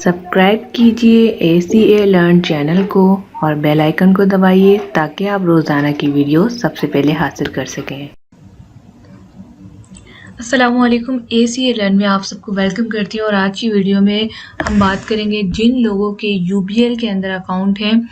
Subscribe कीजिए ACA learn channel को और बेल आइकन को दबाइए ताकि आप रोज़ाना की वीडियो सबसे पहले हासिल कर सकें। अस्सलामुअलैकुम। ACA लर्न में आप सबको वेलकम करती हूँ और आज की वीडियो में हम बात करेंगे जिन लोगों के UBL के अंदर अकाउंट हैं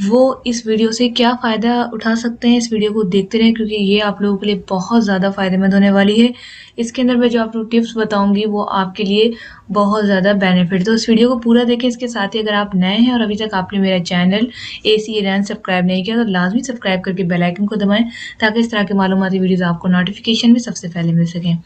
वो इस वीडियो से क्या फ़ायदा उठा सकते हैं। इस वीडियो को देखते रहें क्योंकि ये आप लोगों के लिए बहुत ज़्यादा फ़ायदेमंद होने वाली है। इसके अंदर मैं जो आप लोग टिप्स बताऊंगी वो आपके लिए बहुत ज़्यादा बेनिफिट, तो इस वीडियो को पूरा देखें। इसके साथ ही अगर आप नए हैं और अभी तक आपने मेरा चैनल ACA लर्न सब्सक्राइब नहीं किया तो लाजमी सब्सक्राइब करके बेल आइकन को दबाएं ताकि इस तरह की मालूमाती वीडियोस आपको नोटिफिकेशन में सबसे पहले मिल सकें।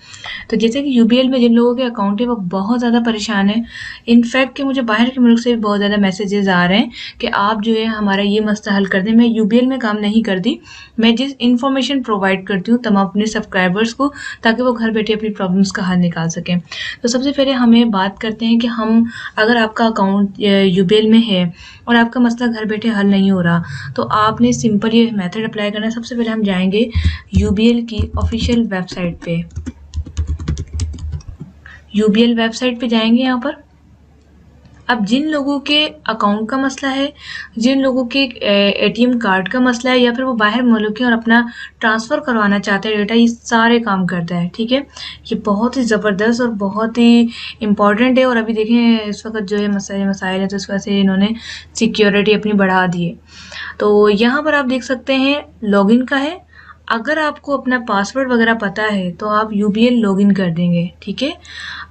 तो जैसे कि UBL में जिन लोगों के अकाउंट है वो बहुत ज़्यादा परेशान है। इनफैक्ट कि मुझे बाहर के मुल्क से भी बहुत ज़्यादा मैसेजेस आ रहे हैं कि आप जो है हमारा ये मसला हल कर दें। मैं UBL में काम नहीं करती, मैं जिस इन्फॉर्मेशन प्रोवाइड करती हूँ तमाम अपने सब्सक्राइबर्स को ताकि वो घर बैठे अपनी प्रॉब्लम्स का हल निकाल सकें। तो सबसे पहले हमें बात करते हैं कि हम अगर आपका अकाउंट UBL में है और आपका मसला घर बैठे हल नहीं हो रहा तो आपने सिंपल ये मेथड अप्लाई करना है। सबसे पहले हम जाएंगे UBL की ऑफिशियल वेबसाइट पे। UBL वेबसाइट पे जाएंगे। यहाँ पर अब जिन लोगों के अकाउंट का मसला है, जिन लोगों के ATM कार्ड का मसला है या फिर वो बाहर मुल्क है और अपना ट्रांसफ़र करवाना चाहते हैं डेटा, ये सारे काम करता है। ठीक है, ये बहुत ही ज़बरदस्त और बहुत ही इम्पॉर्टेंट है। और अभी देखें इस वक्त जो है मसाइल है तो इस वजह से इन्होंने सिक्योरिटी अपनी बढ़ा दी है। तो यहाँ पर आप देख सकते हैं लॉगिन का है। अगर आपको अपना पासवर्ड वगैरह पता है तो आप UBL लॉगिन कर देंगे। ठीक है,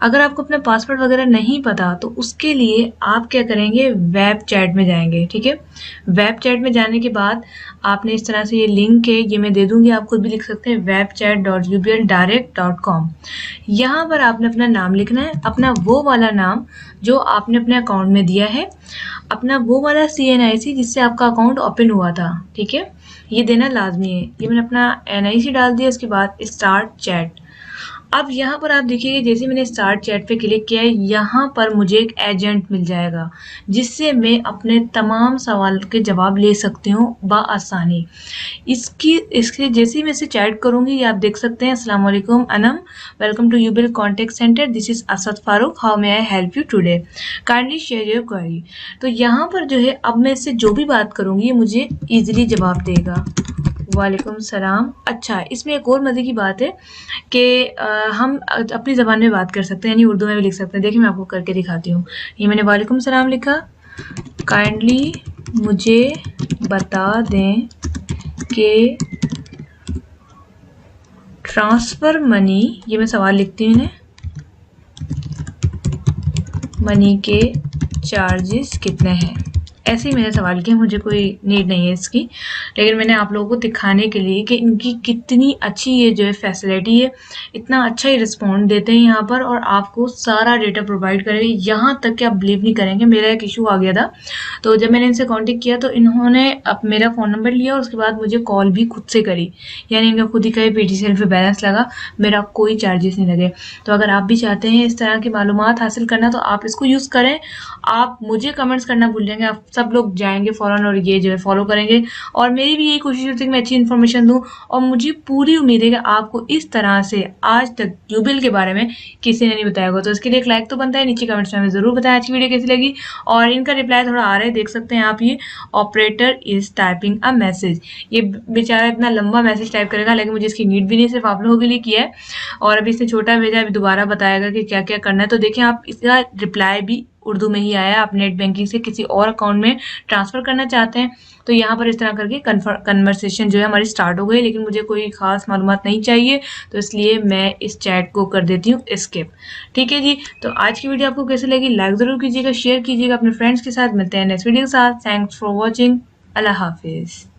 अगर आपको अपना पासवर्ड वगैरह नहीं पता तो उसके लिए आप क्या करेंगे, वेब चैट में जाएंगे। ठीक है, वेब चैट में जाने के बाद आपने इस तरह से ये लिंक है, ये मैं दे दूंगी, आप खुद भी लिख सकते हैं webchat.ubldirect.com। यहाँ पर आपने अपना नाम लिखना है, अपना वो वाला नाम जो आपने अपने अकाउंट में दिया है, अपना वो वाला CNIC जिससे आपका अकाउंट ओपन हुआ था। ठीक है, ये देना लाजमी है। ये मैंने अपना NIC डाल दिया। इसके बाद स्टार्ट चैट। अब यहाँ पर आप देखिए जैसे मैंने स्टार्ट चैट पे क्लिक किया है यहाँ पर मुझे एक एजेंट मिल जाएगा जिससे मैं अपने तमाम सवाल के जवाब ले सकती हूँ बआसानी। इसके जैसे ही मैं इसे चैट करूँगी ये आप देख सकते हैं, अस्सलाम वालेकुम Anam, welcome to UBL contact centre, this is Asad Farooq, how may I help you today, kindly share your query. तो यहाँ पर जो है अब मैं इससे जो भी बात करूँगी ये मुझे ईजिली जवाब देगा। वालेकुम सलाम। अच्छा, इसमें एक और मज़े की बात है कि हम अपनी ज़बान में बात कर सकते हैं, यानी उर्दू में भी लिख सकते हैं। देखिए मैं आपको करके दिखाती हूँ। ये मैंने वालेकुम सलाम लिखा, काइंडली मुझे बता दें कि ट्रांसफ़र मनी, ये मैं सवाल लिखती हूँ इन्हें, मनी के चार्जेस कितने हैं। ऐसे ही मैंने सवाल किया, मुझे कोई नीड नहीं है इसकी, लेकिन मैंने आप लोगों को दिखाने के लिए कि इनकी कितनी अच्छी ये जो है फैसिलिटी है, इतना अच्छा ही रिस्पॉन्ड देते हैं यहाँ पर और आपको सारा डेटा प्रोवाइड करेंगे। यहाँ तक कि आप बिलीव नहीं करेंगे, मेरा एक इशू आ गया था तो जब मैंने इनसे कॉन्टेक्ट किया तो इन्होंने अब मेरा फ़ोन नंबर लिया और उसके बाद मुझे कॉल भी खुद से करी, यानी इनका खुद ही का PTCL पे बैलेंस लगा, मेरा कोई चार्जेस नहीं लगे। तो अगर आप भी चाहते हैं इस तरह की मालूमात हासिल करना तो आप इसको यूज़ करें। आप मुझे कमेंट्स करना भूल जाएंगे, आप सब लोग जाएंगे फ़ौरन और ये जो है फॉलो करेंगे। और मेरी भी यही कोशिश होती है कि मैं अच्छी इन्फॉर्मेशन दूँ और मुझे पूरी उम्मीद है कि आपको इस तरह से आज तक UBL के बारे में किसी ने नहीं बताया होगा। तो इसके लिए एक लाइक तो बनता है, नीचे कमेंट्स में हमें ज़रूर बताएं आज की वीडियो कैसी लगी। और इनका रिप्लाई थोड़ा आ रहा है, देख सकते हैं आप, ये operator is typing a message. ये बेचारा इतना लंबा मैसेज टाइप करेगा लेकिन मुझे इसकी नीड भी नहीं, सिर्फ आप लोगों के लिए किया है। और अभी इसने छोटा भेजा, अभी दोबारा बताएगा कि क्या क्या करना है। तो देखें आप, इसका रिप्लाई भी उर्दू में ही आया। आप नेट बैंकिंग से किसी और अकाउंट में ट्रांसफ़र करना चाहते हैं तो यहाँ पर इस तरह करके कन्वर्सेशन जो है हमारी स्टार्ट हो गई, लेकिन मुझे कोई ख़ास मालूमात नहीं चाहिए तो इसलिए मैं इस चैट को कर देती हूँ स्किप। ठीक है जी, तो आज की वीडियो आपको कैसी लगी लाइक ज़रूर कीजिएगा, शेयर कीजिएगा अपने फ्रेंड्स के साथ। मिलते हैं नेक्स्ट वीडियो के साथ। Thanks for watching. अल्लाह हाफिज़।